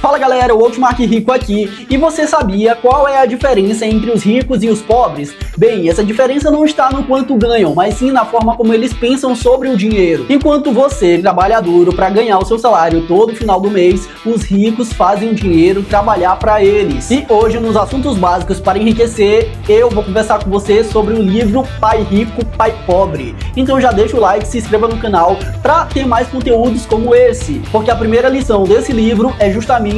Fala galera, o Hotmart Rico aqui, e você sabia qual é a diferença entre os ricos e os pobres? Bem, essa diferença não está no quanto ganham, mas sim na forma como eles pensam sobre o dinheiro. Enquanto você trabalha duro para ganhar o seu salário todo final do mês, os ricos fazem o dinheiro trabalhar para eles. E hoje, nos assuntos básicos para enriquecer, eu vou conversar com você sobre o livro Pai Rico, Pai Pobre. Então já deixa o like, se inscreva no canal para ter mais conteúdos como esse, porque a primeira lição desse livro é justamente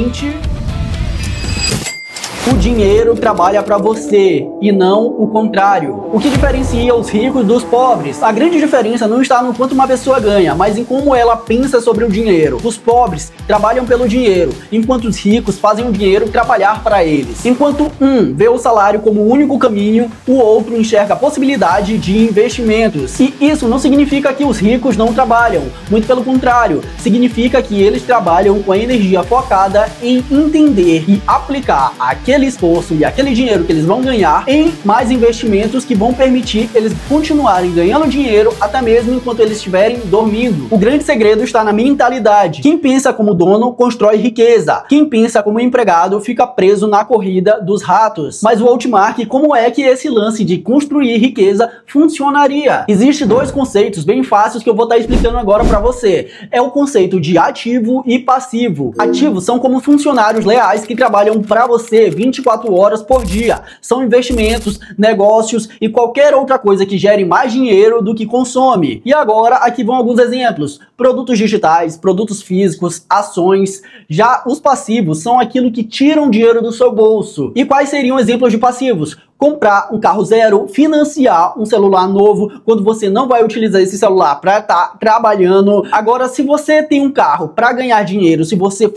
o dinheiro trabalha para você e não o contrário. O que diferencia os ricos dos pobres? A grande diferença não está no quanto uma pessoa ganha, mas em como ela pensa sobre o dinheiro. Os pobres trabalham pelo dinheiro, enquanto os ricos fazem o dinheiro trabalhar para eles. Enquanto um vê o salário como o único caminho, o outro enxerga a possibilidade de investimentos. E isso não significa que os ricos não trabalham, muito pelo contrário, significa que eles trabalham com a energia focada em entender e aplicar aquele esforço e aquele dinheiro que eles vão ganhar em mais investimentos que vão permitir eles continuarem ganhando dinheiro até mesmo enquanto eles estiverem dormindo. O grande segredo está na mentalidade. Quem pensa como dono constrói riqueza. Quem pensa como empregado fica preso na corrida dos ratos. Mas o Hotmart, como é que esse lance de construir riqueza funcionaria? Existem dois conceitos bem fáceis que eu vou estar explicando agora para você. É o conceito de ativo e passivo. Ativos são como funcionários leais que trabalham para você 24 horas por dia. São investimentos, negócios e qualquer outra coisa que gere mais dinheiro do que consome. E agora aqui vão alguns exemplos. Produtos digitais, produtos físicos, ações. Já os passivos são aquilo que tiram dinheiro do seu bolso. E quais seriam exemplos de passivos? Comprar um carro zero, financiar um celular novo, quando você não vai utilizar esse celular para estar trabalhando. Agora, se você tem um carro para ganhar dinheiro, se você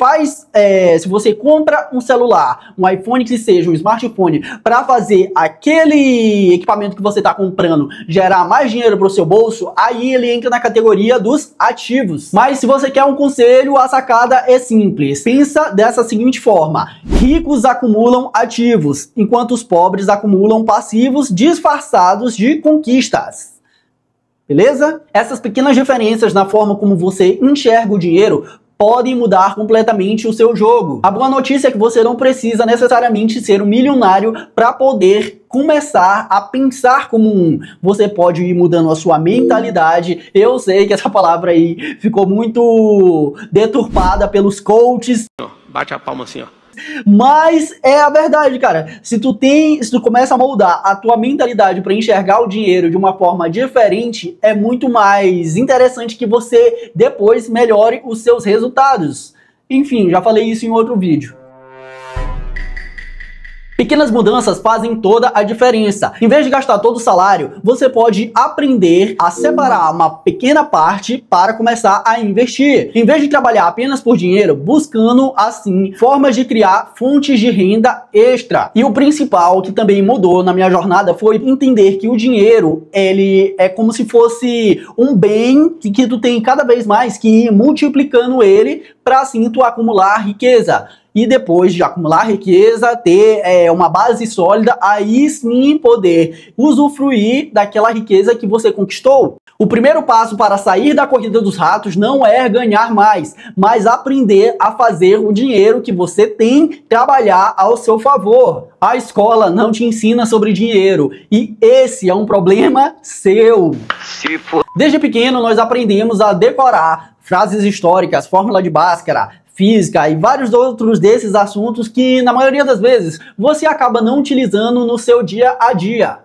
compra um celular, um iPhone que seja, um smartphone, para fazer aquele equipamento que você está comprando gerar mais dinheiro para o seu bolso, aí ele entra na categoria dos ativos. Mas se você quer um conselho, a sacada é simples. Pensa dessa seguinte forma: ricos acumulam ativos, enquanto os pobres acumulam passivos disfarçados de conquistas. Beleza? Essas pequenas diferenças na forma como você enxerga o dinheiro podem mudar completamente o seu jogo. A boa notícia é que você não precisa necessariamente ser um milionário para poder começar a pensar como um. Você pode ir mudando a sua mentalidade. Eu sei que essa palavra aí ficou muito deturpada pelos coaches. Bate a palma assim, ó. Mas é a verdade, cara. Se tu começa a moldar a tua mentalidade para enxergar o dinheiro de uma forma diferente, é muito mais interessante que você depois melhore os seus resultados. Enfim, já falei isso em outro vídeo. Pequenas mudanças fazem toda a diferença. Em vez de gastar todo o salário, você pode aprender a separar uma pequena parte para começar a investir. Em vez de trabalhar apenas por dinheiro, buscando assim formas de criar fontes de renda extra. E o principal que também mudou na minha jornada foi entender que o dinheiro, ele é como se fosse um bem que tu tem cada vez mais que ir multiplicando ele para assim tu acumular riqueza. E depois de acumular riqueza, ter uma base sólida, aí sim poder usufruir daquela riqueza que você conquistou. O primeiro passo para sair da corrida dos ratos não é ganhar mais, mas aprender a fazer o dinheiro que você tem trabalhar ao seu favor. A escola não te ensina sobre dinheiro e esse é um problema seu. Desde pequeno nós aprendemos a decorar frases históricas, fórmula de Bhaskara, física e vários outros desses assuntos que, na maioria das vezes, você acaba não utilizando no seu dia a dia.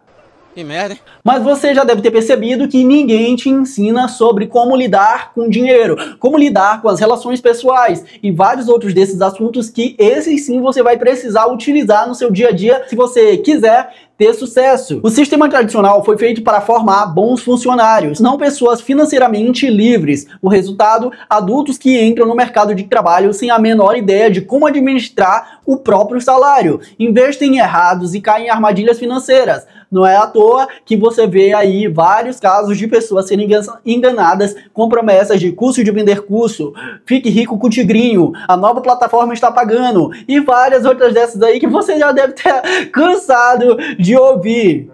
Que merda, hein? Mas você já deve ter percebido que ninguém te ensina sobre como lidar com dinheiro, como lidar com as relações pessoais e vários outros desses assuntos que esses sim você vai precisar utilizar no seu dia a dia se você quiser ter sucesso. O sistema tradicional foi feito para formar bons funcionários, não pessoas financeiramente livres. O resultado, adultos que entram no mercado de trabalho sem a menor ideia de como administrar o próprio salário, investem errados e caem em armadilhas financeiras. Não é à toa que você vê aí vários casos de pessoas sendo enganadas com promessas de curso de vender curso, fique rico com o Tigrinho, a nova plataforma está pagando e várias outras dessas aí que você já deve ter cansado de ouvir.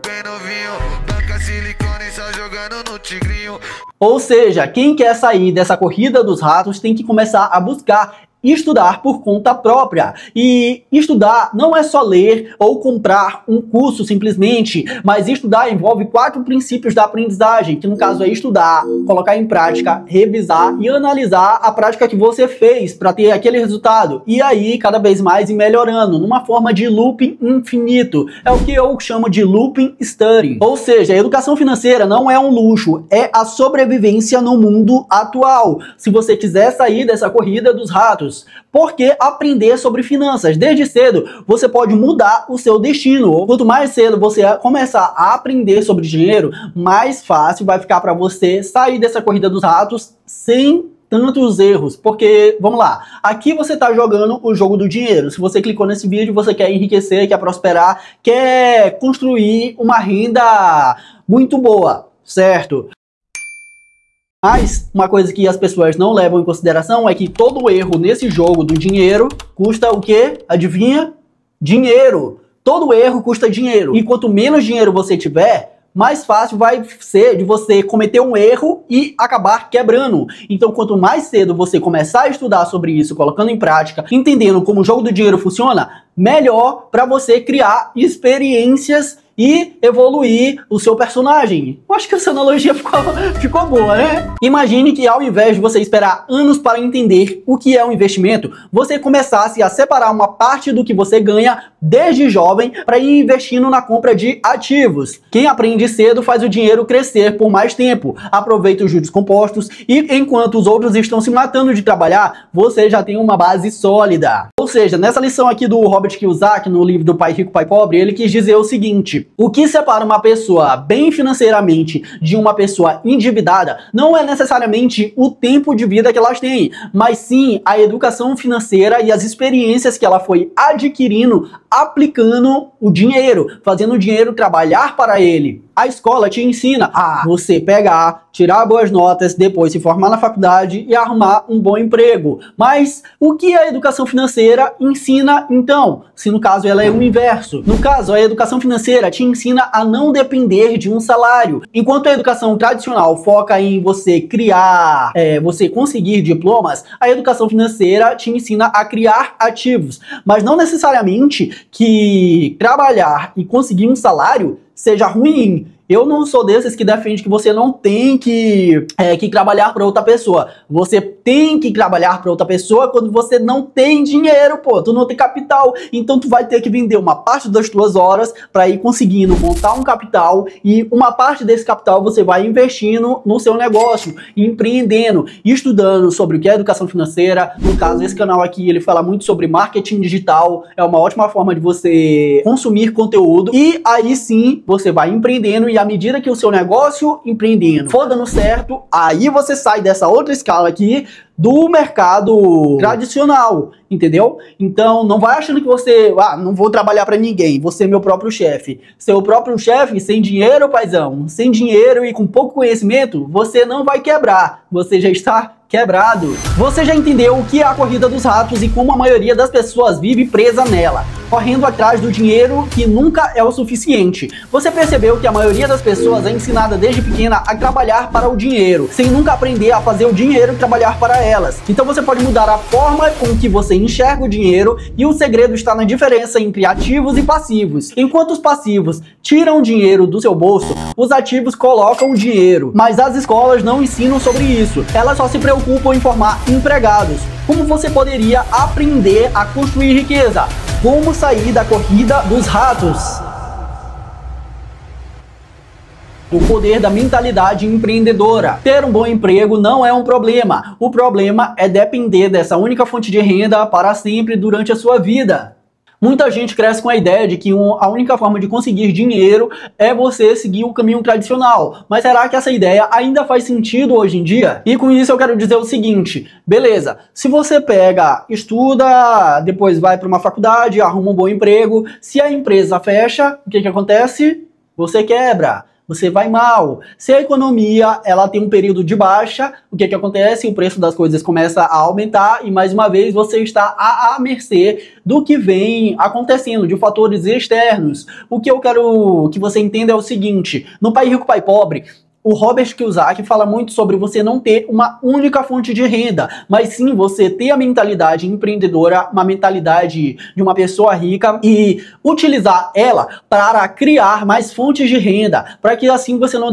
Ou seja, quem quer sair dessa corrida dos ratos tem que começar a buscar estudar por conta própria. E estudar não é só ler ou comprar um curso simplesmente, mas estudar envolve 4 princípios da aprendizagem, que no caso é estudar, colocar em prática, revisar e analisar a prática que você fez para ter aquele resultado. E aí, cada vez mais ir melhorando, numa forma de looping infinito. É o que eu chamo de looping study. Ou seja, a educação financeira não é um luxo, é a sobrevivência no mundo atual. Se você quiser sair dessa corrida dos ratos, porque aprender sobre finanças desde cedo, você pode mudar o seu destino. Quanto mais cedo você começar a aprender sobre dinheiro, mais fácil vai ficar para você sair dessa corrida dos ratos sem tantos erros. Porque, vamos lá, aqui você está jogando o jogo do dinheiro. Se você clicou nesse vídeo, você quer enriquecer, quer prosperar, quer construir uma renda muito boa, certo? Mas uma coisa que as pessoas não levam em consideração é que todo erro nesse jogo do dinheiro custa o quê? Adivinha? Dinheiro. Todo erro custa dinheiro. E quanto menos dinheiro você tiver, mais fácil vai ser de você cometer um erro e acabar quebrando. Então, quanto mais cedo você começar a estudar sobre isso, colocando em prática, entendendo como o jogo do dinheiro funciona, melhor para você criar experiências e evoluir o seu personagem. Eu acho que essa analogia ficou boa, né? Imagine que ao invés de você esperar anos para entender o que é um investimento, você começasse a separar uma parte do que você ganha desde jovem para ir investindo na compra de ativos. Quem aprende cedo faz o dinheiro crescer por mais tempo, aproveita os juros compostos e enquanto os outros estão se matando de trabalhar, você já tem uma base sólida. Ou seja, nessa lição aqui do Robert Kiyosaki, no livro do Pai Rico, Pai Pobre, ele quis dizer o seguinte: o que separa uma pessoa bem financeiramente de uma pessoa endividada não é necessariamente o tempo de vida que elas têm, mas sim a educação financeira e as experiências que ela foi adquirindo aplicando o dinheiro, fazendo o dinheiro trabalhar para ele. A escola te ensina a você pegar, tirar boas notas, depois se formar na faculdade e arrumar um bom emprego. Mas o que a educação financeira ensina então? Se no caso ela é o inverso. No caso, a educação financeira te ensina a não depender de um salário. Enquanto a educação tradicional foca em você criar, você conseguir diplomas, a educação financeira te ensina a criar ativos. Mas não necessariamente que trabalhar e conseguir um salário seja ruim. Eu não sou desses que defende que você não tem que trabalhar para outra pessoa. Você tem que trabalhar para outra pessoa quando você não tem dinheiro, pô. Tu não tem capital. Então tu vai ter que vender uma parte das tuas horas para ir conseguindo montar um capital. E uma parte desse capital você vai investindo no seu negócio, empreendendo, estudando sobre o que é educação financeira. No caso, esse canal aqui, ele fala muito sobre marketing digital. É uma ótima forma de você consumir conteúdo. E aí sim, você vai empreendendo e à medida que o seu negócio empreendendo for dando certo, aí você sai dessa outra escala aqui do mercado tradicional, entendeu? Então não vai achando que você, não vou trabalhar para ninguém, vou ser meu próprio chefe. Seu próprio chefe, sem dinheiro, paizão, sem dinheiro e com pouco conhecimento, você não vai quebrar, você já está quebrado. Você já entendeu o que é a corrida dos ratos e como a maioria das pessoas vive presa nela, correndo atrás do dinheiro que nunca é o suficiente. Você percebeu que a maioria das pessoas é ensinada desde pequena a trabalhar para o dinheiro, sem nunca aprender a fazer o dinheiro trabalhar para elas. Então você pode mudar a forma com que você enxerga o dinheiro e o segredo está na diferença entre ativos e passivos. Enquanto os passivos tiram o dinheiro do seu bolso, os ativos colocam o dinheiro. Mas as escolas não ensinam sobre isso. Elas só se preocupam em formar empregados. Como você poderia aprender a construir riqueza? Como sair da corrida dos ratos? O poder da mentalidade empreendedora. Ter um bom emprego não é um problema. O problema é depender dessa única fonte de renda para sempre durante a sua vida. Muita gente cresce com a ideia de que a única forma de conseguir dinheiro é você seguir o caminho tradicional. Mas será que essa ideia ainda faz sentido hoje em dia? E com isso eu quero dizer o seguinte, beleza, se você pega, estuda, depois vai para uma faculdade, arruma um bom emprego, se a empresa fecha, o que acontece? Você quebra. Você vai mal. Se a economia ela tem um período de baixa, o que acontece? O preço das coisas começa a aumentar e mais uma vez você está à mercê do que vem acontecendo, de fatores externos. O que eu quero que você entenda é o seguinte, no Pai Rico, Pai Pobre, O Robert Kiyosaki fala muito sobre você não ter uma única fonte de renda, mas sim você ter a mentalidade empreendedora, uma mentalidade de uma pessoa rica e utilizar ela para criar mais fontes de renda, para que assim você não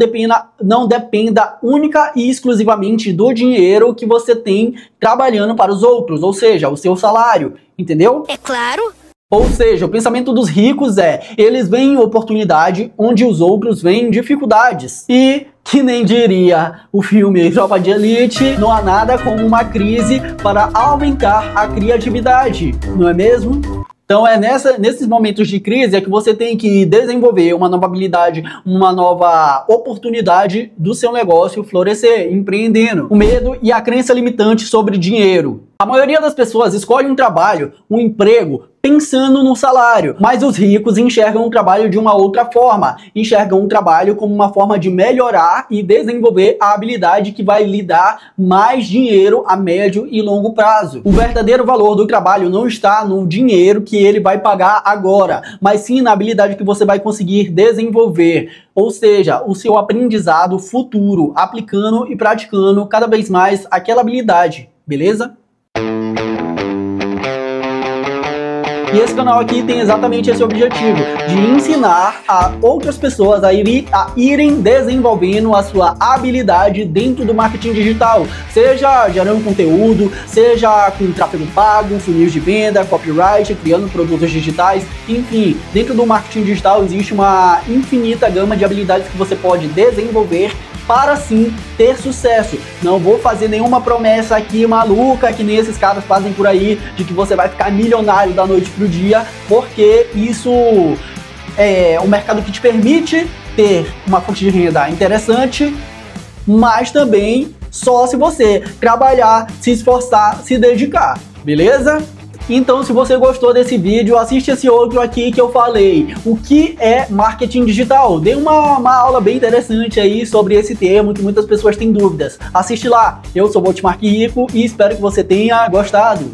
dependa única e exclusivamente do dinheiro que você tem trabalhando para os outros, ou seja, o seu salário, entendeu? É claro. Ou seja, o pensamento dos ricos eles veem oportunidade onde os outros veem dificuldades. E, que nem diria o filme Tropa de Elite, não há nada como uma crise para aumentar a criatividade, não é mesmo? Então é nesses momentos de crise é que você tem que desenvolver uma nova habilidade, uma nova oportunidade do seu negócio florescer, empreendendo. O medo e a crença limitante sobre dinheiro. A maioria das pessoas escolhe um trabalho, um emprego, pensando no salário, mas os ricos enxergam o trabalho de uma outra forma, enxergam o trabalho como uma forma de melhorar e desenvolver a habilidade que vai lhe dar mais dinheiro a médio e longo prazo. O verdadeiro valor do trabalho não está no dinheiro que ele vai pagar agora, mas sim na habilidade que você vai conseguir desenvolver, ou seja, o seu aprendizado futuro, aplicando e praticando cada vez mais aquela habilidade, beleza? E esse canal aqui tem exatamente esse objetivo, de ensinar a outras pessoas a irem desenvolvendo a sua habilidade dentro do marketing digital, seja gerando conteúdo, seja com tráfego pago, funil de venda, copyright, criando produtos digitais, enfim, dentro do marketing digital existe uma infinita gama de habilidades que você pode desenvolver para sim ter sucesso. Não vou fazer nenhuma promessa aqui maluca que nem esses caras fazem por aí de que você vai ficar milionário da noite pro dia, porque isso é um mercado que te permite ter uma fonte de renda interessante, mas também só se você trabalhar, se esforçar, se dedicar, beleza? Então, se você gostou desse vídeo, assiste esse outro aqui que eu falei. O que é marketing digital? Dei uma aula bem interessante aí sobre esse termo que muitas pessoas têm dúvidas. Assiste lá. Eu sou o Hotmart Rico e espero que você tenha gostado.